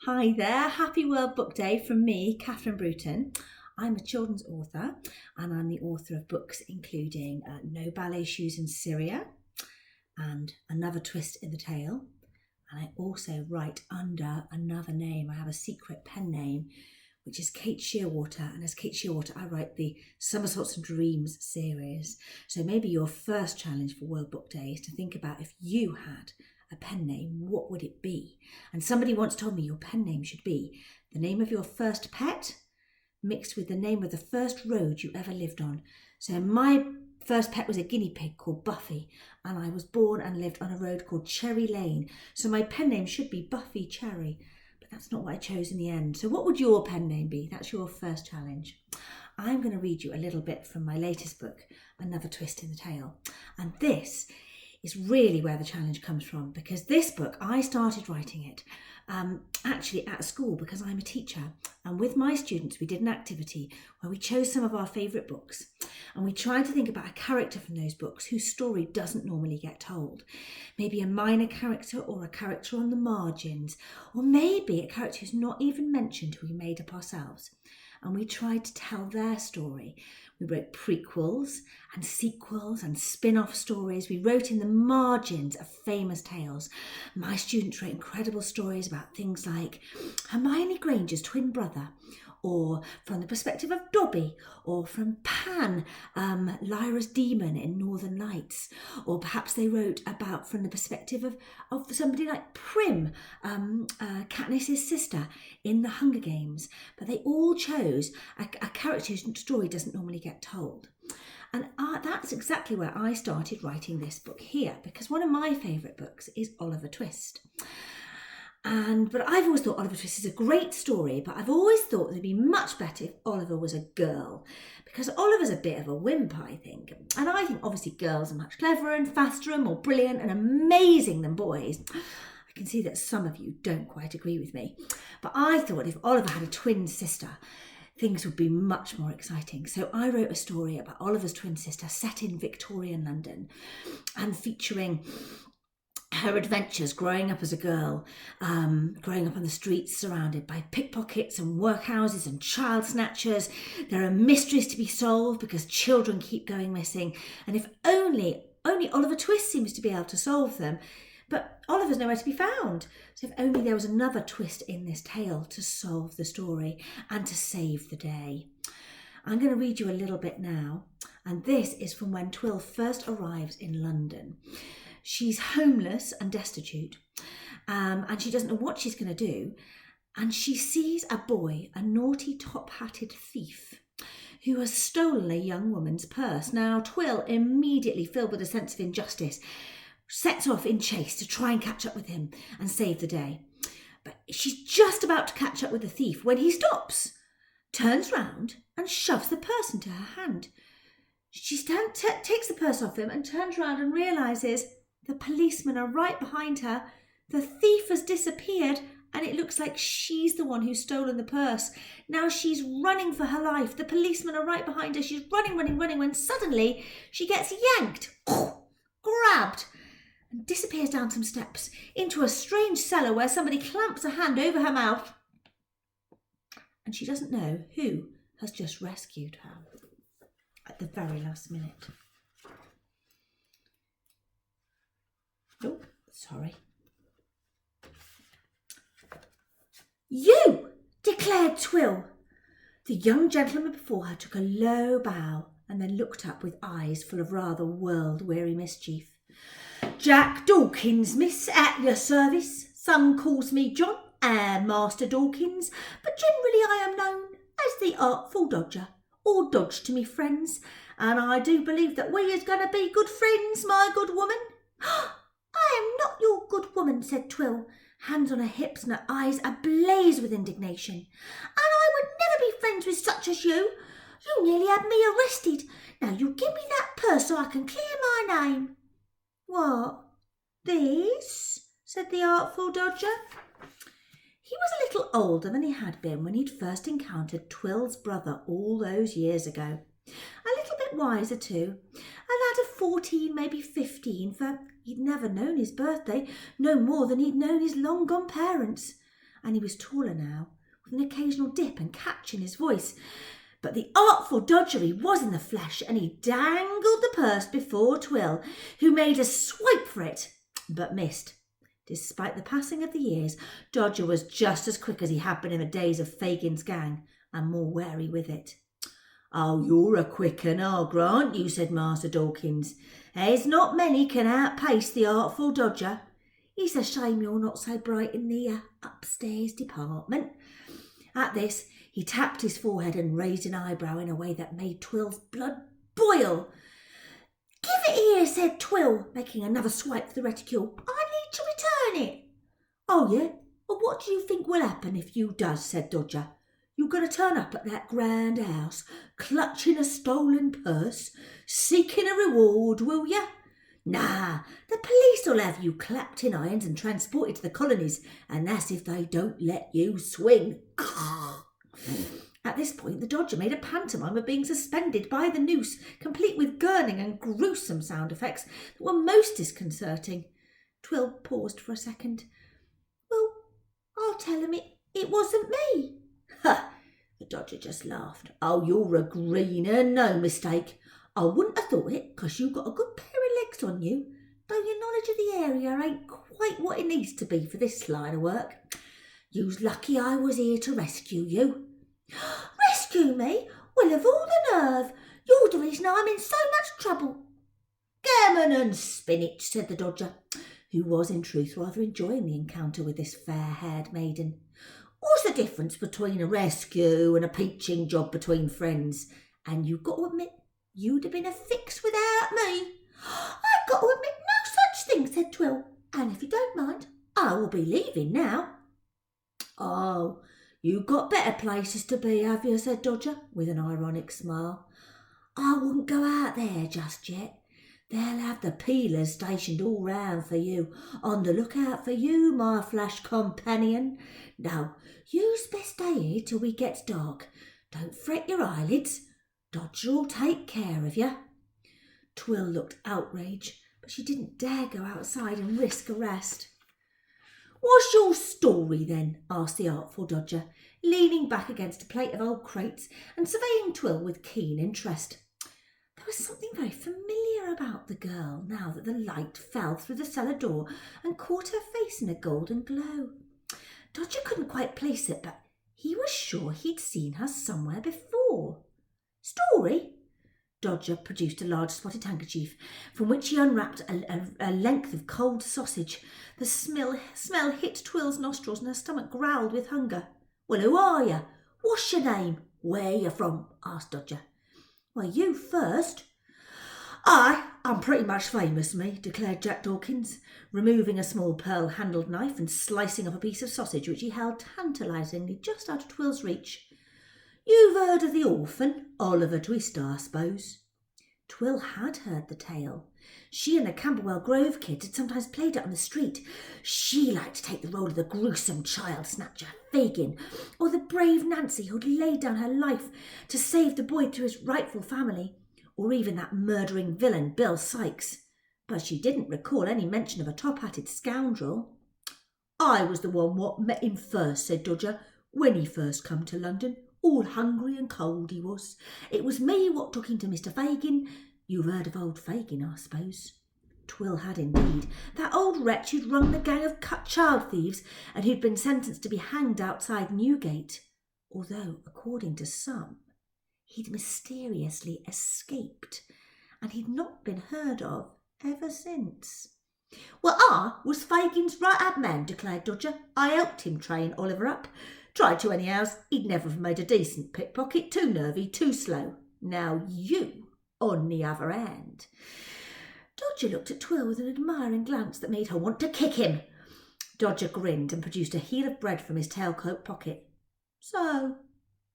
Hi there, happy World Book Day from me, Catherine Bruton. I'm a children's author and I'm the author of books including No Ballet Shoes in Syria and Another Twist in the Tale. And I also write under another name. I have a secret pen name, which is Kate Shearwater. And as Kate Shearwater, I write the Somersaults and Dreams series. So maybe your first challenge for World Book Day is to think about if you had a pen name, what would it be? And somebody once told me your pen name should be the name of your first pet mixed with the name of the first road you ever lived on. So my first pet was a guinea pig called Buffy, and I was born and lived on a road called Cherry Lane. So my pen name should be Buffy Cherry, but that's not what I chose in the end. So what would your pen name be? That's your first challenge. I'm going to read you a little bit from my latest book, Another Twist in the Tale. And this is really where the challenge comes from, because this book, I started writing it actually at school because I'm a teacher, and with my students we did an activity where we chose some of our favourite books and we tried to think about a character from those books whose story doesn't normally get told. Maybe a minor character or a character on the margins, or maybe a character who's not even mentioned, who we made up ourselves. And we tried to tell their story. We wrote prequels and sequels and spin-off stories. We wrote in the margins of famous tales. My students wrote incredible stories about things like Hermione Granger's twin brother, or from the perspective of Dobby, or from Pan, Lyra's demon in Northern Lights, or perhaps they wrote about from the perspective of somebody like Prim, Katniss's sister in the Hunger Games. But they all chose a character whose story doesn't normally get told. And that's exactly where I started writing this book here, because one of my favourite books is Oliver Twist. But I've always thought Oliver Twist is a great story, but I've always thought it'd be much better if Oliver was a girl, because Oliver's a bit of a wimp, I think. And I think obviously girls are much cleverer and faster and more brilliant and amazing than boys. I can see that some of you don't quite agree with me. But I thought if Oliver had a twin sister, things would be much more exciting. So I wrote a story about Oliver's twin sister set in Victorian London and featuring her adventures growing up as a girl, growing up on the streets surrounded by pickpockets and workhouses and child snatchers. There are mysteries to be solved because children keep going missing. And if only Oliver Twist seems to be able to solve them, but Oliver's nowhere to be found. So if only there was another twist in this tale to solve the story and to save the day. I'm going to read you a little bit now. And this is from when Twill first arrives in London. She's homeless and destitute, and she doesn't know what she's going to do. And she sees a boy, a naughty top-hatted thief, who has stolen a young woman's purse. Now, Twill, immediately filled with a sense of injustice, sets off in chase to try and catch up with him and save the day. But she's just about to catch up with the thief when he stops, turns round and shoves the purse into her hand. She takes the purse off him and turns round and realises the policemen are right behind her. The thief has disappeared and it looks like she's the one who's stolen the purse. Now she's running for her life. The policemen are right behind her. She's running, when suddenly she gets yanked, grabbed, and disappears down some steps into a strange cellar where somebody clamps a hand over her mouth. And she doesn't know who has just rescued her at the very last minute. Oh, sorry. "You!" declared Twill. The young gentleman before her took a low bow and then looked up with eyes full of rather world-weary mischief. "Jack Dawkins, miss, at your service. Some calls me John, Master Dawkins, but generally I am known as the Artful Dodger, or Dodge to me friends, and I do believe that we is going to be good friends, my good woman." "I am not your good woman," said Twill, hands on her hips and her eyes ablaze with indignation. "And I would never be friends with such as you. You nearly had me arrested. Now you give me that purse so I can clear my name." "What, this?" said the Artful Dodger. He was a little older than he had been when he'd first encountered Twill's brother all those years ago. A little bit wiser too, a lad of 14, maybe 15, for he'd never known his birthday, no more than he'd known his long-gone parents. and he was taller now, with an occasional dip and catch in his voice. But the artful dodger he was in the flesh, and he dangled the purse before Twill, who made a swipe for it, but missed. Despite the passing of the years, Dodger was just as quick as he had been in the days of Fagin's gang, and more wary with it. "Oh, you're a quick un, I'll grant you," said Master Dawkins. "There's not many can outpace the artful Dodger. It's a shame you're not so bright in the upstairs department." At this, he tapped his forehead and raised an eyebrow in a way that made Twill's blood boil. "Give it here," said Twill, making another swipe for the reticule. "I need to return it." "Oh, yeah? Well, what do you think will happen if you does?" said Dodger. "You're going to turn up at that grand house, clutching a stolen purse, seeking a reward, will you? Nah, the police'll have you clapped in irons and transported to the colonies, and that's if they don't let you swing." At this point, the Dodger made a pantomime of being suspended by the noose, complete with gurning and gruesome sound effects that were most disconcerting. Twill paused for a second. "Well, I'll tell him it wasn't me." "Ha!" The Dodger just laughed. "Oh, you're a greener, no mistake. I wouldn't have thought it, 'cause you've got a good pair of legs on you, though your knowledge of the area ain't quite what it needs to be for this line of work. You's lucky I was here to rescue you." "Rescue me? Well, of all the nerve! You're the reason I'm in so much trouble." "Gammon and spinach," said the Dodger, who was in truth rather enjoying the encounter with this fair-haired maiden. "What's the difference between a rescue and a peaching job between friends? And you've got to admit, you'd have been a fix without me." "I've got to admit no such thing," said Twill. "And if you don't mind, I will be leaving now." "Oh, you've got better places to be, have you?" said Dodger, with an ironic smile. "I wouldn't go out there just yet. They'll have the peelers stationed all round for you, on the lookout for you, my flash companion. No, you's best stay here till we gets dark. Don't fret your eyelids. Dodger'll take care of you." Twill looked outraged, but she didn't dare go outside and risk arrest. "What's your story, then?" asked the artful Dodger, leaning back against a plate of old crates and surveying Twill with keen interest. There was something very familiar about the girl now that the light fell through the cellar door and caught her face in a golden glow. Dodger couldn't quite place it, but he was sure he'd seen her somewhere before. "Story?" Dodger produced a large spotted handkerchief, from which he unwrapped a length of cold sausage. The smell hit Twill's nostrils, and her stomach growled with hunger. "Well, who are you? What's your name? Where you from?" asked Dodger. "Well, you first." I'm pretty much famous, me," declared Jack Dawkins, removing a small pearl-handled knife and slicing up a piece of sausage which he held tantalisingly just out of Twill's reach. "You've heard of the orphan, Oliver Twist, I suppose?" Twill had heard the tale. She and the Camberwell Grove kids had sometimes played it on the street. She liked to take the role of the gruesome child snatcher, Fagin, or the brave Nancy who'd laid down her life to save the boy to his rightful family, or even that murdering villain, Bill Sykes. But she didn't recall any mention of a top-hatted scoundrel. "I was the one what met him first," said Dodger, "when he first come to London. All hungry and cold he was. It was me what took him to Mr. Fagin. You've heard of old Fagin, I suppose?" Twill had indeed. That old wretch who'd run the gang of child thieves and who'd been sentenced to be hanged outside Newgate, although, according to some, he'd mysteriously escaped, and he'd not been heard of ever since. "Well, I was Fagin's right-hand man," declared Dodger. "I helped him train Oliver up. Tried to anyhow. He'd never have made a decent pickpocket. Too nervy, too slow. Now you, on the other hand." Dodger looked at Twill with an admiring glance that made her want to kick him. Dodger grinned and produced a heel of bread from his tailcoat pocket. "So,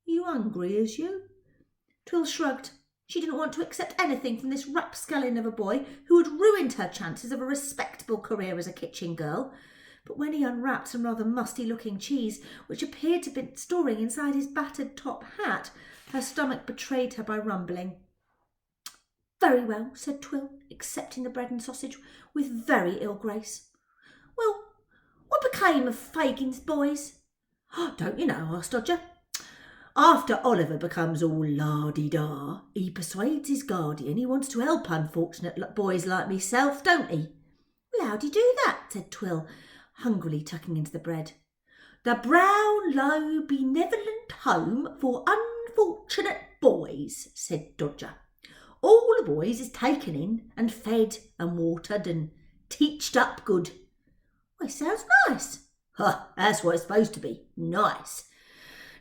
you hungry, is you?" Twill shrugged. She didn't want to accept anything from this rapscallion of a boy who had ruined her chances of a respectable career as a kitchen girl. But when he unwrapped some rather musty-looking cheese, which appeared to be storing inside his battered top hat, her stomach betrayed her by rumbling. "Very well," said Twill, accepting the bread and sausage with very ill grace. "Well, what became of Fagin's boys?" Don't you know, asked Dodger. After Oliver becomes all la-di-da, he persuades his guardian he wants to help unfortunate boys like myself, don't he? Well, how'd he do that? Said Twill, hungrily tucking into the bread. The Brown Low Benevolent Home for Unfortunate Boys, said Dodger. All the boys is taken in and fed and watered and teached up good. Well, it sounds nice. That's what it's supposed to be, nice.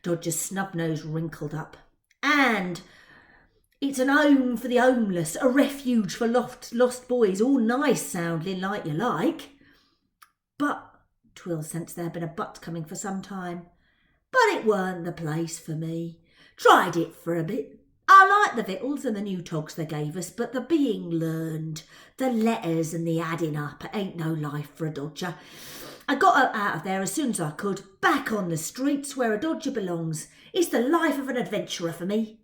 Dodger's snub nose wrinkled up. And it's an home for the homeless, a refuge for lost boys, all nice sounding like you like. But, Twill sensed there had been a but coming for some time. But it weren't the place for me. Tried it for a bit. I like the victuals and the new togs they gave us, but the being learned, the letters and the adding up, it ain't no life for a Dodger. I got out of there as soon as I could, back on the streets where a Dodger belongs. It's the life of an adventurer for me.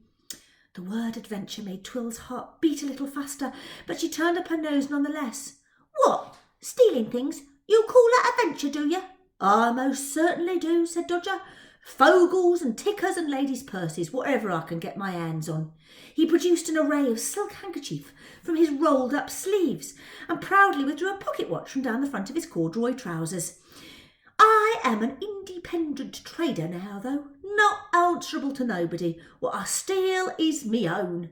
The word adventure made Twill's heart beat a little faster, but she turned up her nose nonetheless. What? Stealing things? You call that adventure, do you? I most certainly do, said Dodger. Fogels and tickers and ladies' purses, whatever I can get my hands on. He produced an array of silk handkerchief from his rolled-up sleeves and proudly withdrew a pocket watch from down the front of his corduroy trousers. I am an independent trader now, though, not answerable to nobody. What I steal is me own.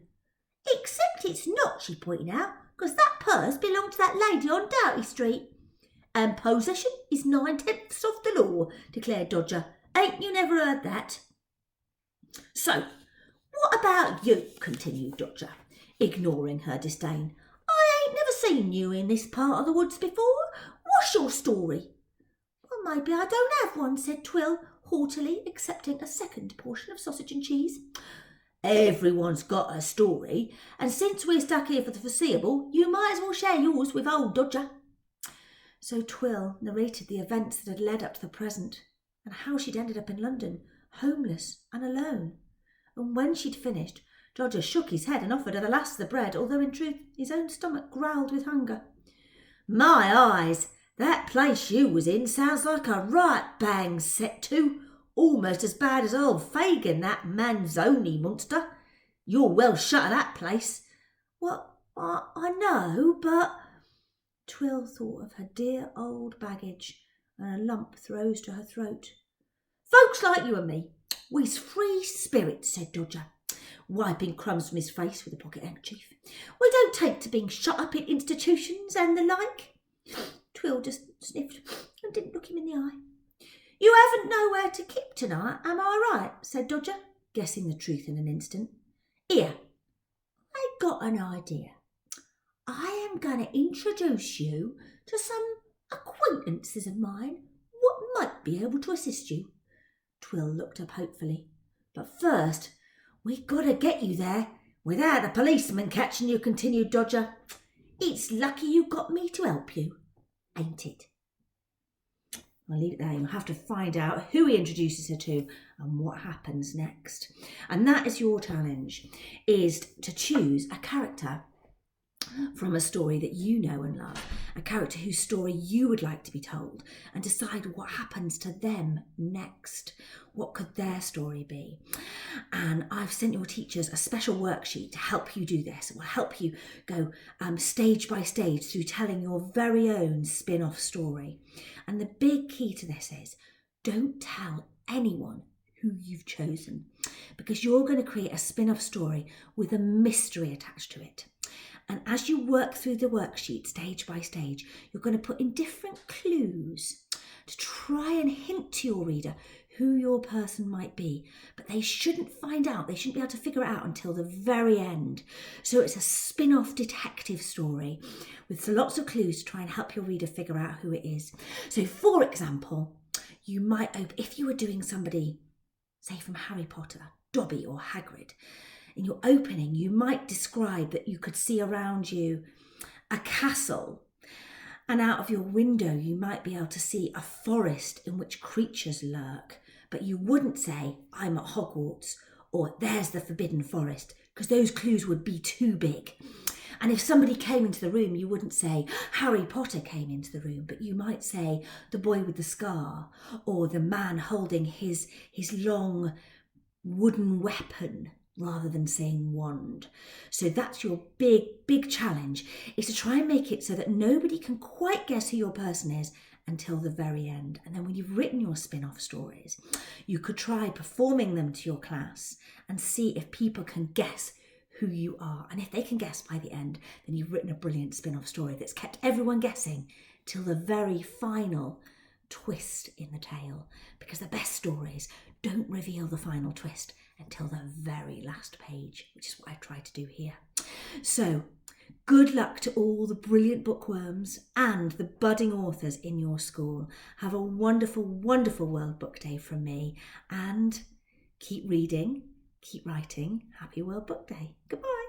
Except it's not, she pointed out, because that purse belonged to that lady on Doughty Street. And possession is 9/10 of the law, declared Dodger. Ain't you never heard that? So, what about you? Continued Dodger, ignoring her disdain. I ain't never seen you in this part of the woods before. What's your story? Well, maybe I don't have one, said Twill, haughtily accepting a second portion of sausage and cheese. Everyone's got a story, and since we're stuck here for the foreseeable, you might as well share yours with old Dodger. So Twill narrated the events that had led up to the present, and how she'd ended up in London, homeless and alone. And when she'd finished, Dodger shook his head and offered her the last of the bread, although in truth his own stomach growled with hunger. My eyes, that place you was in sounds like a right bang set to, almost as bad as old Fagin, that Manzoni monster. You're well shut of that place. Well, I know, but... Twill thought of her dear old baggage, and a lump rose to her throat. Folks like you and me, we's free spirits, said Dodger, wiping crumbs from his face with a pocket handkerchief. We don't take to being shut up in institutions and the like. Twill just sniffed and didn't look him in the eye. You haven't nowhere to keep tonight, am I right? Said Dodger, guessing the truth in an instant. Here, I got an idea. I am going to introduce you to some acquaintances of mine what might be able to assist you. Twill looked up hopefully. But first, we've got to get you there without a policeman catching you, continued Dodger. It's lucky you got me to help you, ain't it? I'll leave it there. You'll have to find out who he introduces her to and what happens next. And that is your challenge, is to choose a character from a story that you know and love, a character whose story you would like to be told, and decide what happens to them next. What could their story be? And I've sent your teachers a special worksheet to help you do this. It will help you go stage by stage through telling your very own spin-off story. And the big key to this is, don't tell anyone who you've chosen, because you're going to create a spin-off story with a mystery attached to it. And as you work through the worksheet stage by stage, you're going to put in different clues to try and hint to your reader who your person might be. But they shouldn't find out, they shouldn't be able to figure it out until the very end. So it's a spin-off detective story with lots of clues to try and help your reader figure out who it is. So for example, you might, if you were doing somebody, say from Harry Potter, Dobby or Hagrid, in your opening, you might describe that you could see around you a castle, and out of your window you might be able to see a forest in which creatures lurk, but you wouldn't say, I'm at Hogwarts, or there's the Forbidden Forest, because those clues would be too big. And if somebody came into the room, you wouldn't say Harry Potter came into the room, but you might say the boy with the scar, or the man holding his long wooden weapon, rather than saying wand. So that's your big challenge, is to try and make it so that nobody can quite guess who your person is until the very end. And then when you've written your spin-off stories, you could try performing them to your class and see if people can guess who you are. And if they can guess by the end, then you've written a brilliant spin-off story that's kept everyone guessing till the very final twist in the tale. Because the best stories don't reveal the final twist until the very last page, which is what I try to do here. So good luck to all the brilliant bookworms and the budding authors in your school. Have a wonderful, wonderful World Book Day from me, and keep reading, keep writing. Happy World Book Day. Goodbye.